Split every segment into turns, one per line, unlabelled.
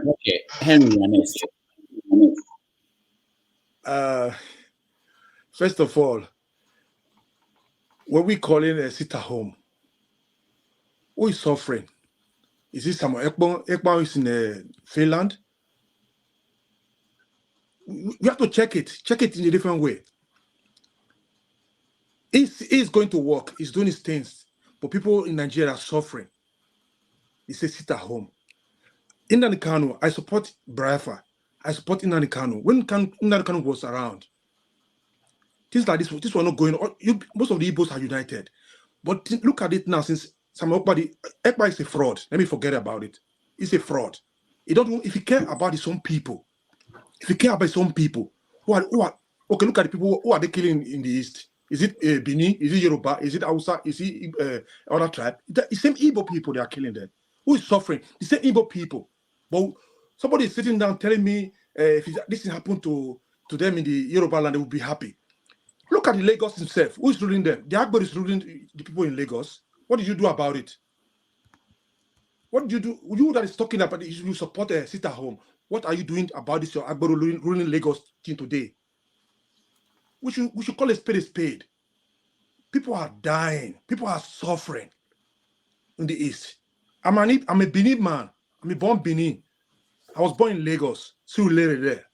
Okay, Henry, you're next.
First of all, what we call it a sit at home, who is suffering? Is it someone? Ekpa is in Finland. We have to check it in a different way. He's going to work, he's doing his things, but people in Nigeria are suffering. He says sit at home. In Kanu, I support Brafa. I support Nnamdi Kanu. When Nnamdi Kanu was around, things like this were not going on. Most of the Igbos are united. But look at it now, since Ekpa is a fraud. Let me forget about it. He's a fraud. If he care about his own people, who are okay, look at the people who are they killing in the east. Is it Bini? Is it Yoruba? Is it Hausa? Is it other tribe? The same Igbo people they are killing them. Who is suffering? The same Igbo people. But somebody is sitting down telling me if this happened to them in the Yoruba land, they will be happy. Look at the Lagos himself. Who is ruling them? The Akbar is ruling the people in Lagos. What did you do about it? What did you do? You that is talking about it, you support a sit at home. What are you doing about this? Your Akbar ruling Lagos till today. We should call a spade a spade. People are dying. People are suffering in the east. I'm a Benin man. I'm a born Benin. I was born in Lagos. See you later there.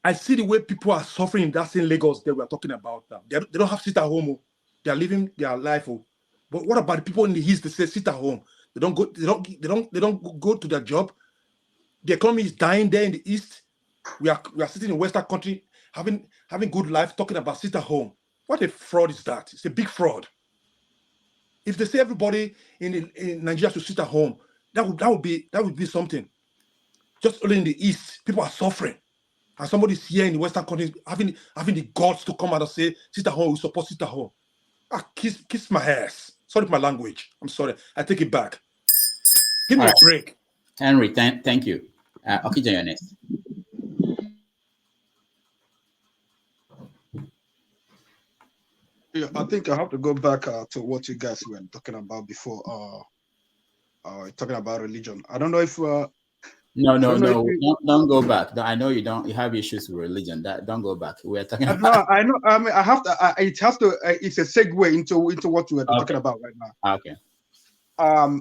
I see the way people are suffering in that same Lagos that we are talking about now. They don't have sit at home. They are living their life. But what about the people in the east? They say sit at home. They don't go to their job. The economy is dying there in the east. We are sitting in Western country having good life, talking about sit at home. What a fraud is that? It's a big fraud. If they say everybody in Nigeria should sit at home, that would be something. Just only in the east, people are suffering. And somebody's here in the Western countries having the guts to come out and say, sit at home, we support sit at home. Kiss my ass. Sorry for my language. I'm sorry. I take it back. Give me a break.
Henry, thank you. Okija, you're next.
Yeah, I think I have to go back to what you guys were talking about before. Talking about religion. I don't know if
No, don't go back. I know you don't. You have issues with religion. Don't go back. We're talking about.
I know. I mean, I have to. It has to. It's a segue into what we are talking about right now.
Okay.
I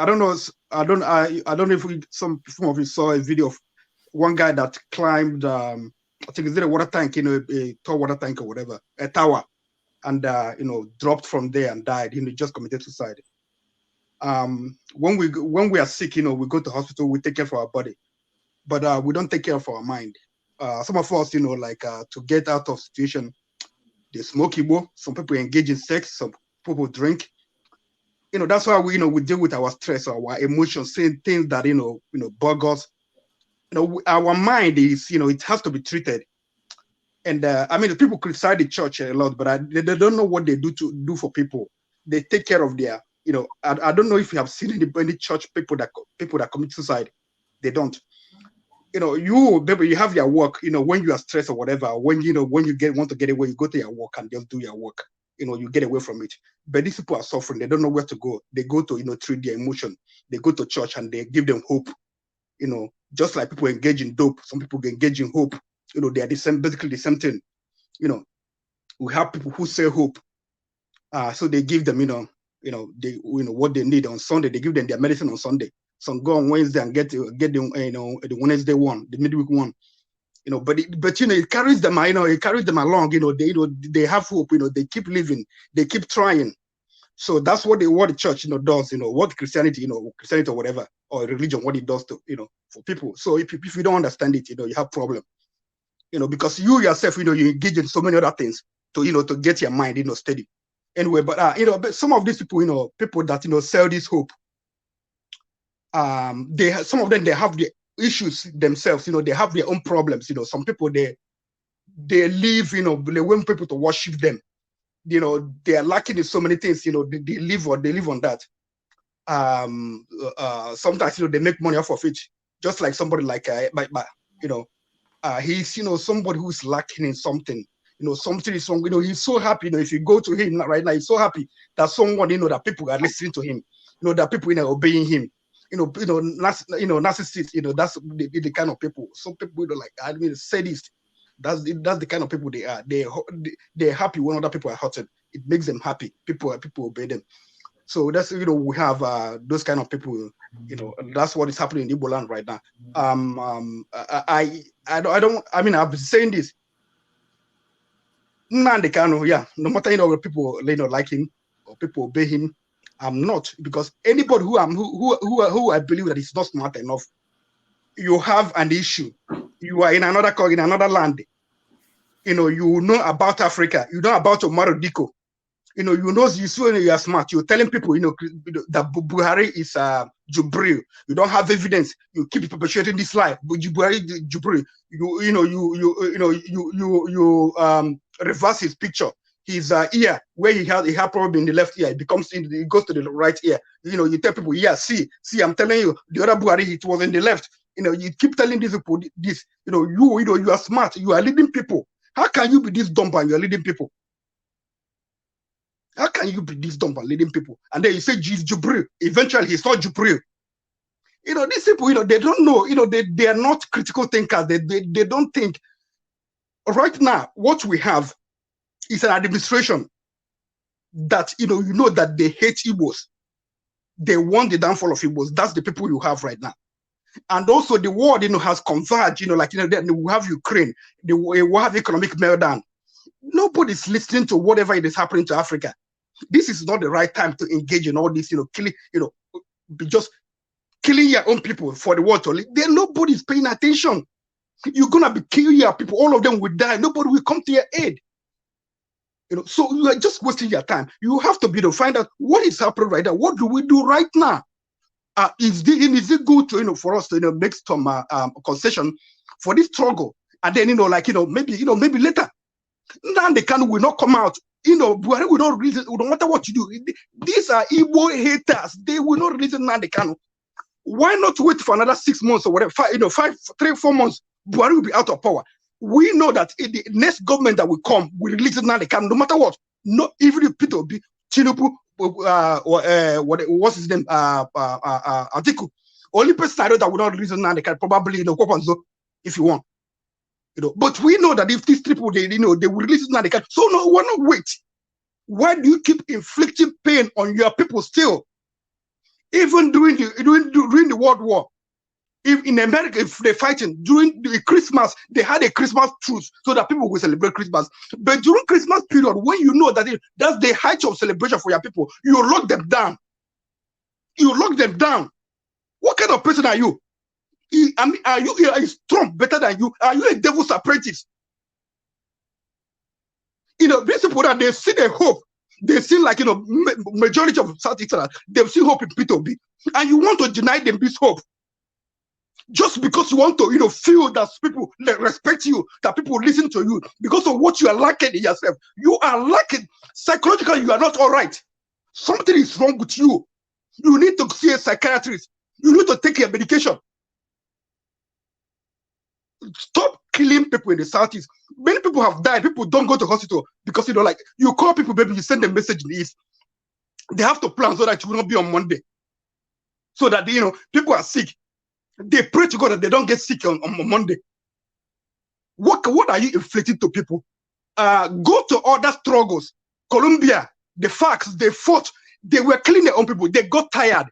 don't know. I don't know if some of you saw a video of one guy that climbed. I think it's a water tank, a tall water tank or whatever, a tower, and dropped from there and died. Just committed suicide. When we are sick, we go to hospital, we take care of our body, but we don't take care of our mind. Some of us, to get out of situation, they smoke Igbo. Some people engage in sex. Some people drink. That's why we deal with our stress, our emotions, saying things that bug us. Our mind is, it has to be treated. And I mean, people criticize the church a lot, but they don't know what they do for people. They take care of their, I don't know if you have seen any church people that commit suicide. They don't. You have your work. When you are stressed or whatever, when you want to get away, you go to your work and just do your work. You get away from it. But these people are suffering. They don't know where to go. They go to treat their emotion. They go to church and they give them hope. Just like people engage in dope, some people engage in hope. They are basically the same thing. We have people who say hope. So they give them, what they need on Sunday. They give them their medicine on Sunday. Some go on Wednesday and get the Wednesday one, the midweek one. But it carries them, it carries them along. They have hope. They keep living. They keep trying. So that's what the church, does. What Christianity or whatever, or religion, what it does to, for people. So if you don't understand it, you have problem. Because you yourself, you engage in so many other things to get your mind, steady. Anyway, but some of these people, people that sell this hope, some of them, they have the issues themselves. They have their own problems. Some people they live, they want people to worship them. They are lacking in so many things. They live on that. Sometimes they make money off of it. Just like somebody like he's somebody who's lacking in something. Something is wrong. He's so happy. If you go to him right now, he's so happy that someone that people are listening to him. That people obeying him. narcissists. That's the kind of people. Some people like, I mean, sadists. That's the kind of people they are. They're happy when other people are hurting. It makes them happy. People obey them. So that's, we have those kind of people. That's what is happening in Igbo land right now. I mean, I've been saying this. Nnamdi Kanu, yeah, no matter people like him or people obey him, I'm not, because anybody who I believe that is not smart enough, you have an issue. You are in another land. You know about Africa. You know about Omaro Diko. You are smart. You're telling people, that Buhari is Jubril. You don't have evidence. You keep perpetuating this lie. But Jubril, you reverse his picture. His ear, where he had problem in the left ear, it goes to the right ear. You tell people, yeah, see, I'm telling you, the other Buhari, it was in the left. You keep telling these people this. You are smart. You are leading people. How can you be this dumb and you're leading people? How can you be this dumb and leading people? And then you say he's Jubril. Eventually, he's not Jubril. These people, they don't know. They are not critical thinkers. They don't think. Right now, what we have is an administration that, that they hate Igbos. They want the downfall of Igbos. That's the people you have right now. And also the world, has converged, then we have Ukraine, we have economic meltdown. Nobody's listening to whatever it is happening to Africa. This is not the right time to engage in all this, killing, just killing your own people for the world to live. Then nobody's paying attention. You're gonna be killing your people, all of them will die, nobody will come to your aid. So you are just wasting your time. You have to be to find out what is happening right now. What do we do right now? Is it good to for us to make some concession for this struggle, and then maybe later, Nnamdi Kanu will not come out. Buhari will not release it. No matter what you do, these are Igbo haters. They will not release Nnamdi Kanu. Why not wait for another 6 months or whatever? 3-4 months. Buhari will be out of power. We know that the next government that will come will release Nnamdi Kanu, no matter what. No, even if Peter Obi, Tinubu, what's his name? Atiku. Only person I know that will not release Nnamdi Kanu, probably Kwapanzo, if you want. But we know that if these people they will release Nnamdi Kanu. So no, why not wait? Why do you keep inflicting pain on your people still? Even during the World War, if in America, if they're fighting during the Christmas, they had a Christmas truce so that people will celebrate Christmas. But during Christmas period, when you know that that's the height of celebration for your people, you lock them down. You lock them down. What kind of person are you? Are you Trump better than you? Are you a devil's apprentice? These people that they see the hope. They see majority of Southeasterners, they see hope in Peter Obi, and you want to deny them this hope just because you want to feel that people respect you, that people listen to you because of what you are lacking in yourself. You are lacking psychologically. You are not all right. Something is wrong with you. You need to see a psychiatrist. You need to take your medication. Stop killing people in the Southeast. Many people have died. People don't go to hospital because you call people, baby, you send them message in the East. They have to plan so that you will not be on Monday. So that people are sick. They pray to God that they don't get sick on Monday. What are you inflicting to people? Go to other struggles. Colombia, the facts, they fought. They were killing their own people. They got tired.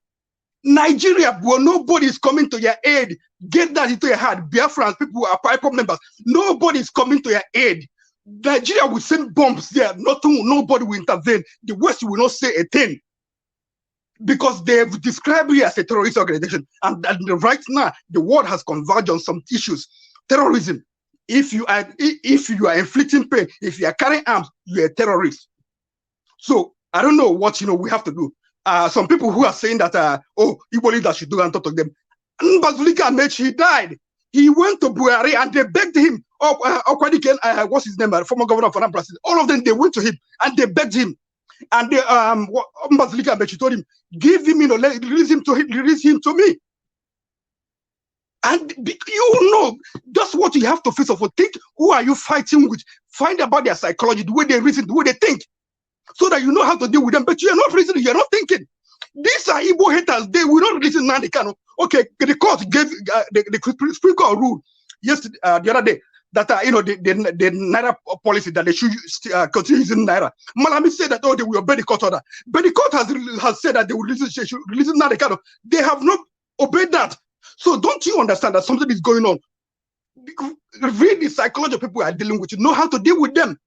Nigeria, well, nobody is coming to your aid. Get that into your heart. Biafrans, people who are PIPOP members, nobody is coming to your aid. Nigeria will send bombs there. Nobody will intervene. The West will not say a thing because they've described you as a terrorist organization. And right now, the world has converged on some issues. Terrorism. If you are inflicting pain, if you are carrying arms, you're a terrorist. So I don't know what we have to do. Some people who are saying that Igbo leaders should do and talk to them. Mbazulika Mech, he died. He went to Buhari and they begged him. What's his name? Former governor of Anambra State. All of them, they went to him and they begged him. And Mbazulika Mech told him, give him, release him to me. And that's what you have to face off. Think, who are you fighting with? Find about their psychology, the way they reason, the way they think, so that you know how to deal with them. But you are not reasoning, you are not thinking. These are Igbo haters. They will not release Nnamdi Kanu. Okay, the court gave the Supreme Court rule yesterday, the other day, that the Naira policy that they should continue using Naira. Malami said that they will obey the court order, but the court has said that they will release Nnamdi Kanu. They have not obeyed that. So don't you understand that something is going on? Read the psychology of people who are dealing with you. Know how to deal with them.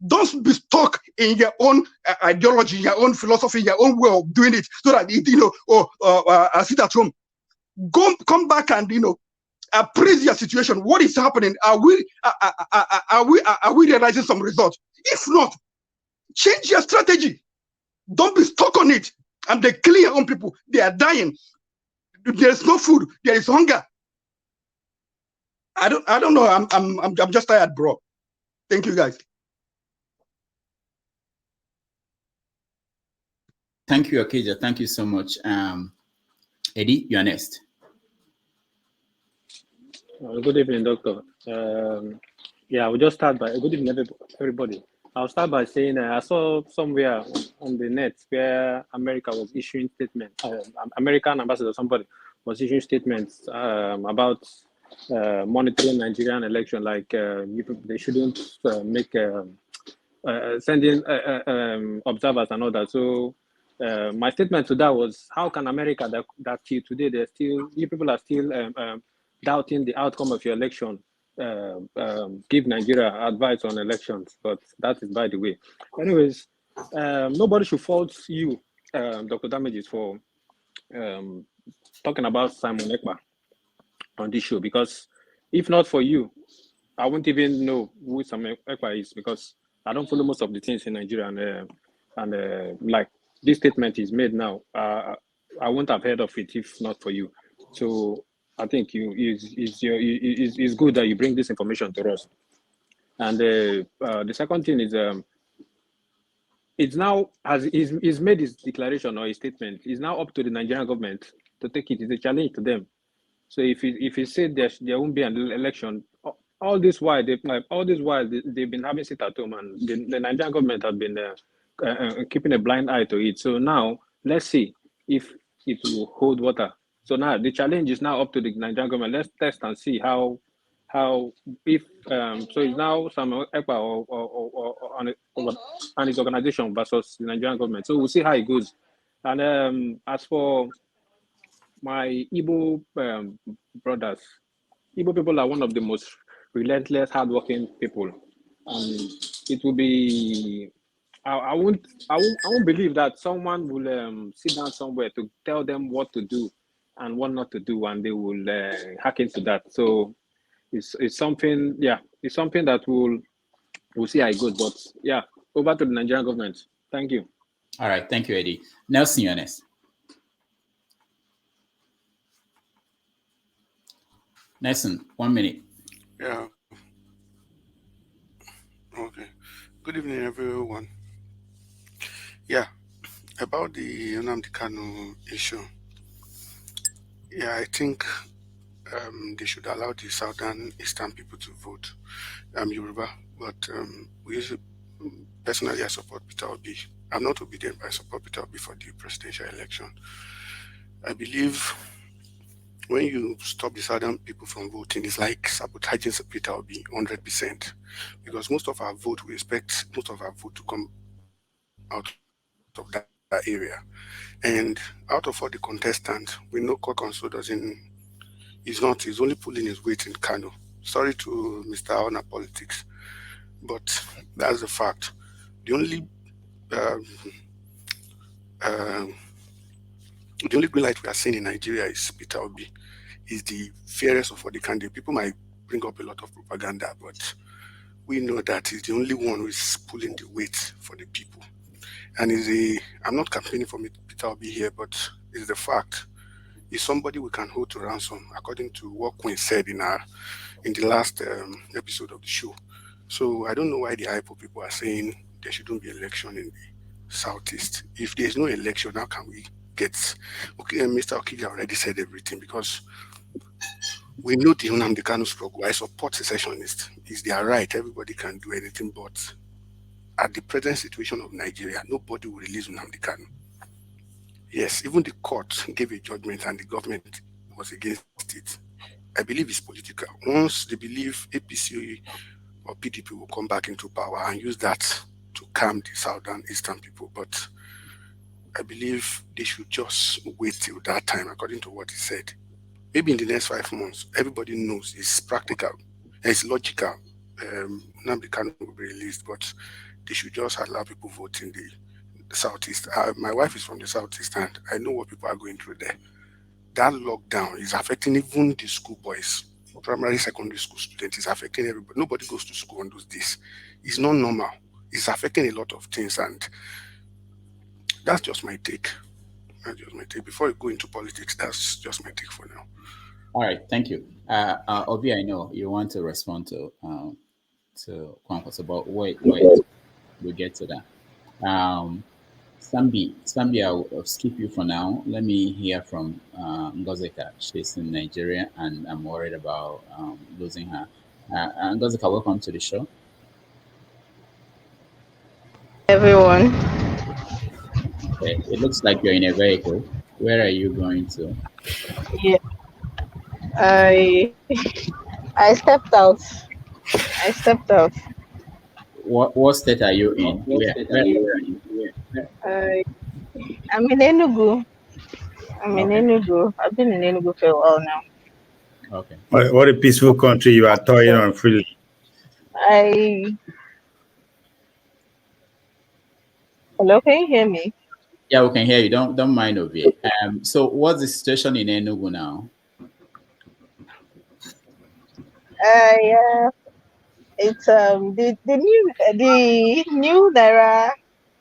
Don't be stuck in your own ideology, your own philosophy, your own way of doing it, so that sit at home. Come back and appraise your situation. What is happening? Are we realizing some results? If not, change your strategy. Don't be stuck on it. And they kill your own people. They are dying. There is no food. There is hunger. I don't know. I'm just tired, bro. Thank you, guys.
Thank you, Okija. Thank you so much. Eddie, you're next.
Good evening, Doctor. Yeah, we'll just start by good evening, everybody. I'll start by saying I saw somewhere on the net where America was issuing statements. American ambassador, somebody was issuing statements about monitoring Nigerian election, like they shouldn't make sending observers and all that. So my statement to that was, how can America that till today you people are still doubting the outcome of your election, give Nigeria advice on elections? But that is by the way. Anyways, nobody should fault you, Dr. Damages, for talking about Simon Ekpa on this show, because if not for you, I wouldn't even know who Simon Ekpa is, because I don't follow most of the things in Nigeria, and like this statement is made now, I wouldn't have heard of it if not for you. So I think it's good that you bring this information to us. And the second thing is, it's now, as he's made his declaration or his statement, it's now up to the Nigerian government to take it. It's a challenge to them. So if he said there won't be an election, all this while they've been having sit at home, and the Nigerian government has been keeping a blind eye to it. So now let's see if it will hold water. So now the challenge is now up to the Nigerian government. Let's test and see how if so it's now some Ekpa and his organization versus the Nigerian government. So we'll see how it goes. And as for my Igbo brothers, Igbo people are one of the most relentless, hardworking people, and it will be. I won't believe that someone will sit down somewhere to tell them what to do and what not to do, and they will hack into that. So it's something, yeah, it's something that we'll see how it goes. But yeah, over to the Nigerian government. Thank you.
All right, thank you, Eddie. Nelson, you're next. Nelson, 1 minute.
Yeah. Okay. Good evening, everyone. Yeah, about the Nnamdi Kanu issue. Yeah, I think they should allow the southern eastern people to vote. Yoruba, but personally, I support Peter Obi. I'm not obedient, but I support Peter Obi for the presidential election. I believe when you stop the southern people from voting, it's like sabotaging Peter Obi 100%, because most of our vote, we expect most of our vote to come out of that area. And out of all the contestants, we know Kokonso he's only pulling his weight in Kano. Sorry to Mr. Honor Politics, but that's the fact. The only green light we are seeing in Nigeria is Peter Obi. He's the fairest of all the candidates. People might bring up a lot of propaganda, but we know that he's the only one who is pulling the weight for the people. And I'm not campaigning for Peter Obi here, but it's the fact. He's somebody we can hold to ransom, according to what Queen said in the last episode of the show. So I don't know why the IPO people are saying there shouldn't be election in the Southeast. If there's no election, how can we get... Okay, Mr. Okija already said everything, because we know the Nnamdi Kanu struggle. I support secessionists. It's their right. Everybody can do anything, but at the present situation of Nigeria, nobody will release Nnamdi Kanu. Yes, even the court gave a judgment and the government was against it. I believe it's political. Once they believe APC or PDP will come back into power and use that to calm the southern eastern people, but I believe they should just wait till that time, according to what he said. Maybe in the next 5 months, everybody knows it's practical, it's logical. Nnamdi Kanu will be released, but they should just allow people vote in the southeast. My wife is from the southeast, and I know what people are going through there. That lockdown is affecting even the school boys, primary, secondary school students. It's affecting everybody. Nobody goes to school on those days. It's not normal. It's affecting a lot of things, and that's just my take. That's just my take. Before you go into politics, that's just my take for now.
All right, thank you. Obi, I know you want to respond to Kwankwaso, but wait, we'll get to that. Sambi, I'll skip you for now. Let me hear from Ngozika. She's in Nigeria, and I'm worried about losing her. Ngozika, welcome to the show.
Everyone.
Okay, it looks like you're in a vehicle. Where are you going to?
Yeah, I I stepped out. I stepped out.
What state are you in? Where are you?
I I'm in Enugu. I'm in
Okay,
Enugu. I've been in Enugu for a while now.
okay.
What a peaceful country you are toying on freely.
I Hello, can you hear me?
Yeah, we can hear you. Don't mind Obi. So what's the situation in Enugu now?
Yeah, it's the new Naira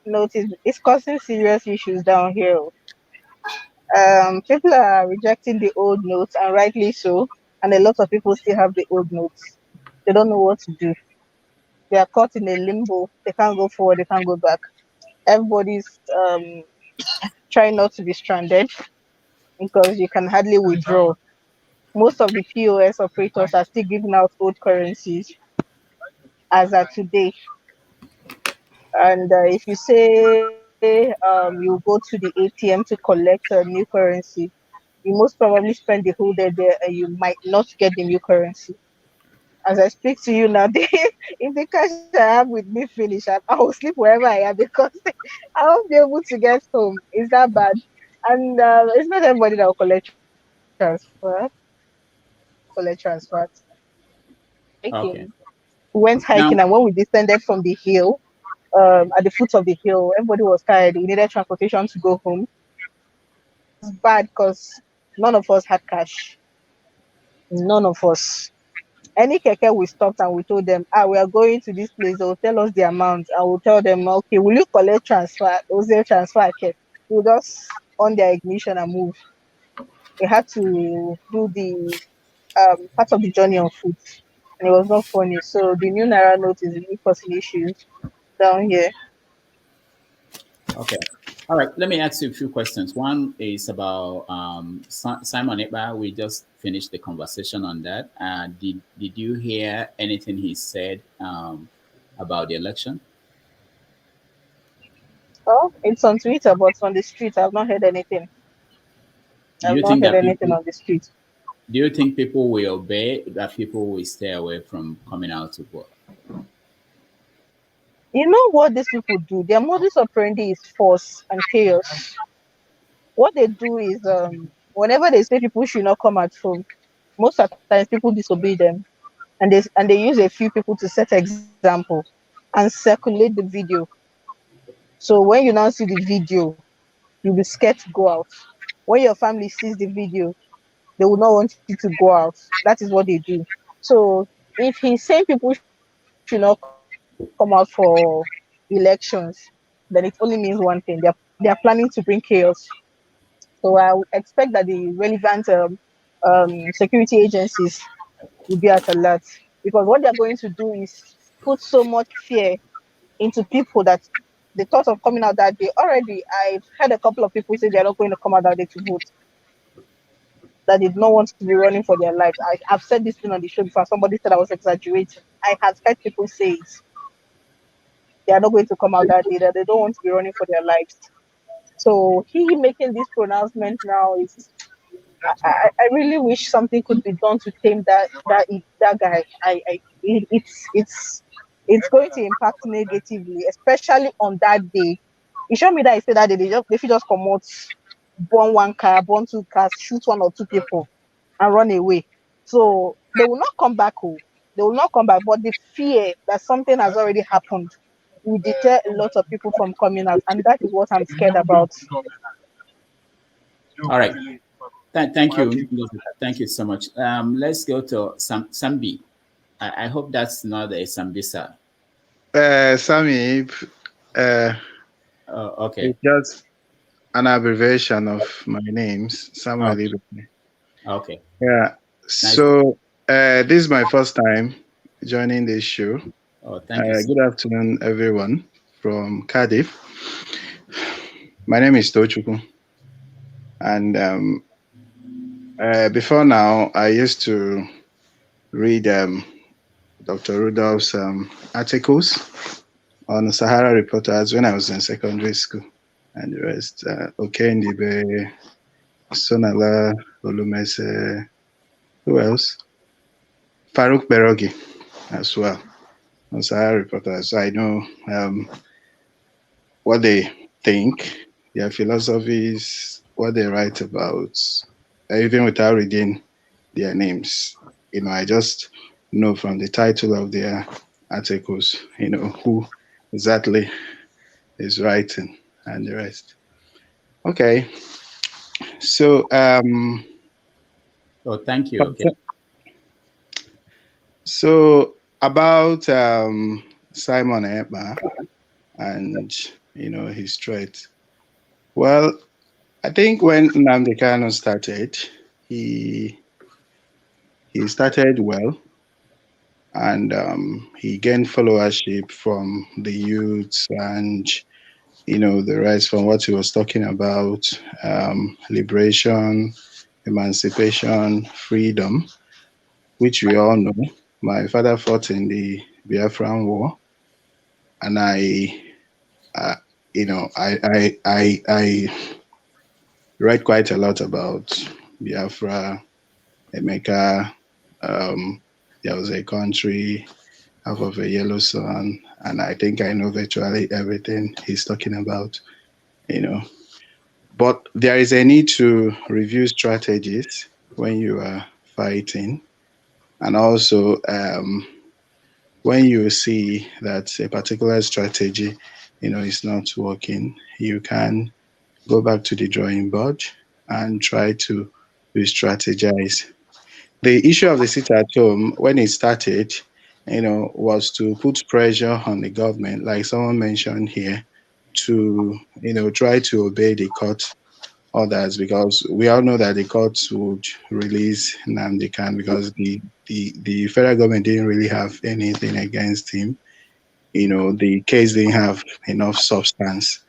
notice is causing serious issues down here. People are rejecting the old notes, and rightly so. And a lot of people still have the old notes. They don't know what to do. They are caught in a limbo. They can't go forward. They can't go back. Everybody's trying not to be stranded because you can hardly withdraw. Most of the POS operators are still giving out old currencies as at today. And if you say you go to the ATM to collect a new currency, you most probably spend the whole day there and you might not get the new currency. As I speak to you now, if the cash I have with me finish, I will sleep wherever I am because I won't be able to get home. Is that bad? And it's not everybody that will collect transfer. Collect transfer. Hiking.
Okay.
We went hiking,
Now,
and when we descended from the hill, at the foot of the hill, everybody was tired. We needed transportation to go home. It was bad because none of us had cash. None of us. Any keke we stopped and we told them, we are going to this place. They will tell us the amount. I will tell them, okay, will you collect transfer? They will say transfer. Okay. We'll just on their ignition and move. We had to do the part of the journey on foot, and it was not funny. So the new Naira note is really causing issues down here.
okay. All right. Let me ask you a few questions. One is about Simon Ekpa. We just finished the conversation on that. Did you hear anything he said about the election?
Oh, it's on Twitter, but on the street, I've not heard anything.
Do
I've
you
not
think
heard
that
anything
people
on the street.
do you think people will obey, that people will stay away from coming out to vote?
You know what these people do? Their modus operandi is force and chaos. What they do is, whenever they say people should not come at home, most of the times people disobey them, and they use a few people to set example and circulate the video. So when you now see the video, you'll be scared to go out. When your family sees the video, they will not want you to go out. That is what they do. So if he's saying people should not come out for elections, then it only means one thing. They are planning to bring chaos. So I would expect that the relevant security agencies will be at alert, because what they're going to do is put so much fear into people that the thought of coming out that day. Already, I've heard a couple of people say they're not going to come out that day to vote, that did not want to be running for their lives. I've said this thing on the show before. Somebody said I was exaggerating. I have heard people say it. They are not going to come out that day, that they don't want to be running for their lives. So he making this pronouncement now is, I really wish something could be done to tame that guy. It's going to impact negatively, especially on that day. It showed me that instead that they should just come out, burn one car, burn two cars, shoot one or two people, and run away. So they will not come back home. They will not come back. But the fear that something has already happened will deter a lot of people from coming out, and that is what I'm scared about.
All right. Thank you. Thank you so much. Let's go to Sambi. I hope that's not a Sambisa.
Sami,
Okay.
it's just an abbreviation of my names, Samuel
Okay.
Ibe.
Okay.
Yeah. So this is my first time joining this show.
Oh, thank you.
Good afternoon, everyone from Cardiff. My name is Tochukwu, and before now, I used to read Dr. Rudolph's articles on Sahara Reporters when I was in secondary school, and the rest, Okendibe, Sonala, Olumese, who else? Farouk Berogi as well on Sahara Reporters. So I know what they think, their philosophies, what they write about, even without reading their names. I just know from the title of their articles, who exactly is writing and the rest. Okay. So
thank you. Okay.
So about Simon Ekpa and his threat. Well, I think when Nnamdi Kanu started, he started well, and he gained followership from the youths and the rest, from what he was talking about, liberation, emancipation, freedom, which we all know. My father fought in the Biafran War, and I read quite a lot about Biafra, Emeka. There was a country, half of a yellow sun, and I think I know virtually everything he's talking about. But there is a need to review strategies when you are fighting, and also when you see that a particular strategy is not working, you can go back to the drawing board and try to re-strategize. The issue of the sit at home, when it started, was to put pressure on the government, like someone mentioned here, to try to obey the court orders, because we all know that the courts would release Nnamdi Kanu because the federal government didn't really have anything against him. The case didn't have enough substance,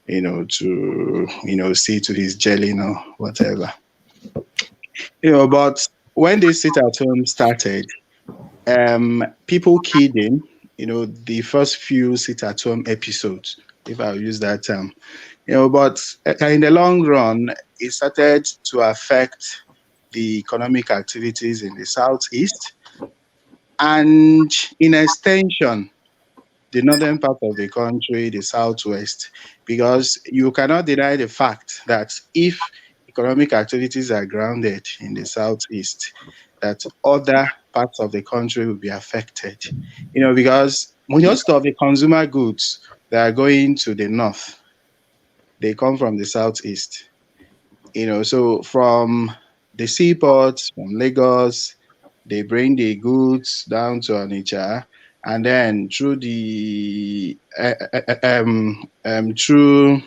to see to his jailing or whatever. But when this sit at home started, people keyed in, the first few sit at home episodes, if I'll use that term. But in the long run, it started to affect the economic activities in the Southeast, and in extension, the northern part of the country, the Southwest, because you cannot deny the fact that if economic activities are grounded in the Southeast, that other parts of the country will be affected. Because most of the consumer goods that are going to the north, they come from the Southeast. So from the seaports, from Lagos, they bring the goods down to Onitsha, and then through the through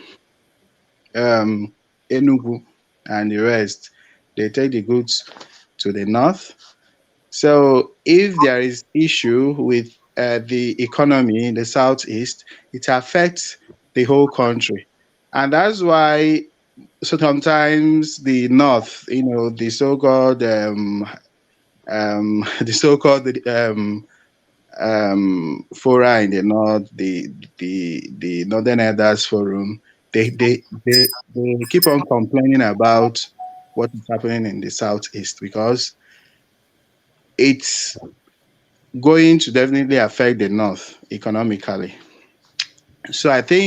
Enugu and the rest, they take the goods to the north. So if there is issue with the economy in the Southeast, it affects the whole country. And that's why sometimes the north, the so-called fora in the north, the Northern Elders Forum, they keep on complaining about what is happening in the southeast because it's going to definitely affect the north economically. So I think